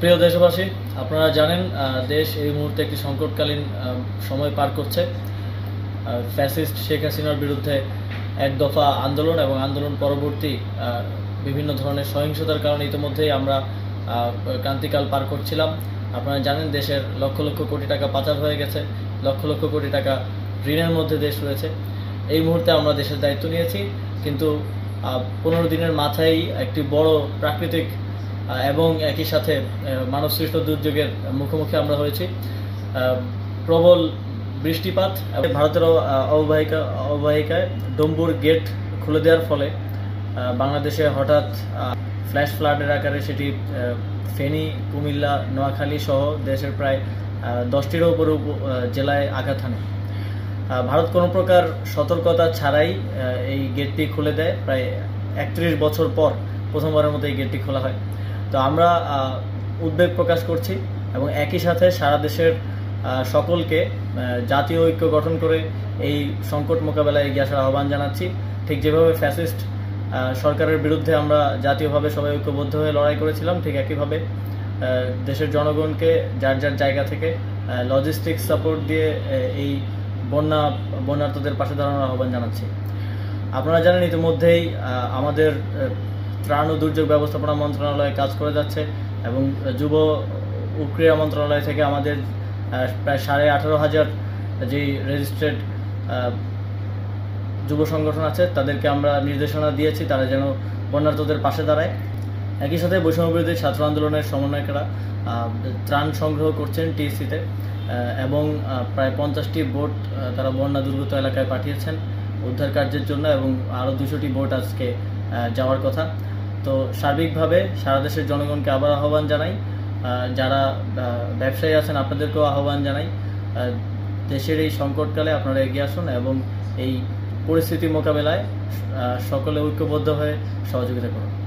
প্রিয় দেশবাসী, আপনারা জানেন দেশ এই মুহূর্তে একটি সংকটকালীন সময় পার করছে। ফ্যাসিস্ট শেখ হাসিনার বিরুদ্ধে এক দফা আন্দোলন এবং আন্দোলন পরবর্তী বিভিন্ন ধরনের সহিংসতার কারণে ইতিমধ্যেই আমরা ক্রান্তিকাল পার করছিলাম। আপনারা জানেন দেশের লক্ষ লক্ষ কোটি টাকা পাচার হয়ে গেছে, লক্ষ লক্ষ কোটি টাকা ঋণের মধ্যে দেশ রয়েছে। এই মুহূর্তে আমরা দেশের দায়িত্ব নিয়েছি, কিন্তু 15 দিনের মাথায় একটি বড় প্রাকৃতিক এবং একই সাথে মানবসৃষ্ট দুর্যোগের মুখোমুখি আমরা হয়েছি। প্রবল বৃষ্টিপাত এবং ভারতের অববাহিকায় ডম্বুর গেট খুলে দেওয়ার ফলে বাংলাদেশে হঠাৎ ফ্ল্যাশ ফ্লাডের আকারে সেটি ফেনী, কুমিল্লা, নোয়াখালী সহ দেশের প্রায় 10টিরও উপরে জেলায় আঘাত হানে। ভারত কোনো প্রকার সতর্কতা ছাড়াই এই গেটটি খুলে দেয়। প্রায় 31 বছর পর প্রথমবারের মতো এই গেটটি খোলা হয়। তো আমরা উদ্বেগ প্রকাশ করছি এবং একই সাথে সারা দেশের সকলকে জাতীয় ঐক্য গঠন করে এই সংকট মোকাবেলায় এগিয়ে আসার আহ্বান জানাচ্ছি। ঠিক যেভাবে ফ্যাসিস্ট সরকারের বিরুদ্ধে আমরা জাতীয়ভাবে সবাই ঐক্যবদ্ধ হয়ে লড়াই করেছিলাম, ঠিক একইভাবে দেশের জনগণকে যার যার জায়গা থেকে লজিস্টিক সাপোর্ট দিয়ে এই বন্যার্তদের পাশে দাঁড়ানোর আহ্বান জানাচ্ছি। আপনারা জানেন ইতিমধ্যেই আমাদের ত্রাণ ও দুর্যোগ ব্যবস্থাপনা মন্ত্রণালয় কাজ করে যাচ্ছে এবং যুব ও ক্রীড়া মন্ত্রণালয় থেকে আমাদের প্রায় 18,500 যেই রেজিস্ট্রেড যুব সংগঠন আছে তাদেরকে আমরা নির্দেশনা দিয়েছি তারা যেন বন্যার্তদের পাশে দাঁড়ায়। একই সাথে বৈষম্যবিরোধী ছাত্র আন্দোলনের সমন্বয়করা ত্রাণ সংগ্রহ করছেন টিএসসিতে এবং প্রায় 50টি বোট তারা বন্যা দুর্গত এলাকায় পাঠিয়েছেন উদ্ধার কার্যের জন্য এবং আরও 200টি বোট আজকে যাওয়ার কথা। তো সার্বিকভাবে সারা দেশের জনগণকে আবার আহ্বান জানাই, যারা ব্যবসায়ী আছেন আপনাদেরকেও আহ্বান জানাই, দেশের এই সংকটকালে আপনারা এগিয়ে আসুন এবং এই পরিস্থিতি মোকাবেলায় সকলে ঐক্যবদ্ধ হয়ে সহযোগিতা করুন।